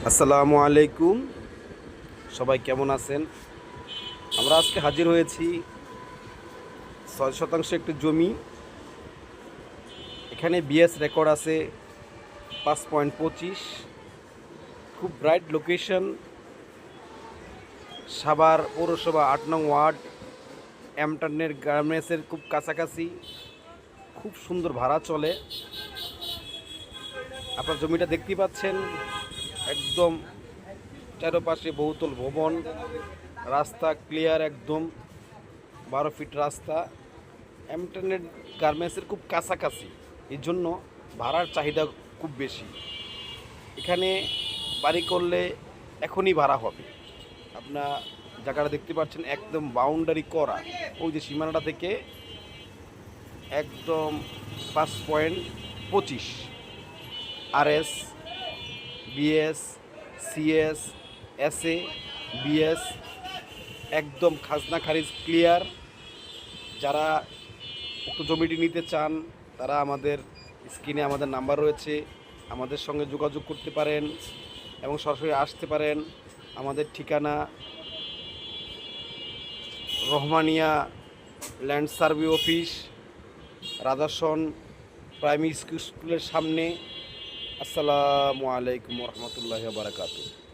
আসসালামু আলাইকুম। সবাই কেমন আছেন? আমরা আজকে হাজির হয়েছি 6 শতাংশ একটি জমি। এখানে বিএস রেকর্ড আছে 5.25। খুব ব্রাইট লোকেশন, সাভার পৌরসভা 8 নং ওয়ার্ড, এমটার্নের গার্মেন্টসের খুব কাছাকাছি। খুব সুন্দর ভাড়া চলে। আপনার জমিটা দেখতেই পাচ্ছেন, একদম চারপাশে বহুতল ভবন, রাস্তা ক্লিয়ার, একদম 12 ফিট রাস্তা। এমটারনেট গার্মেন্টসের খুব কাছাকাছি, এই জন্য ভাড়ার চাহিদা খুব বেশি। এখানে বাড়ি করলে এখনই ভাড়া হবে। আপনার জায়গাটা দেখতে পাচ্ছেন, একদম বাউন্ডারি করা, ওই যে সীমানাটা থেকে একদম 5.25 RS, BS, CS, SA, BS, একদম খাজনা খারিজ ক্লিয়ার। যারা উক্ত জমিটি নিতে চান তারা আমাদের স্ক্রিনে আমাদের নাম্বার রয়েছে, আমাদের সঙ্গে যোগাযোগ করতে পারেন এবং সরাসরি আসতে পারেন। আমাদের ঠিকানা Rahmania land survey office, Rajason primary স্কুলের সামনে। আসসালামু আলাইকুম রহমতুল্লাহি ওয়া বারাকাতুহু।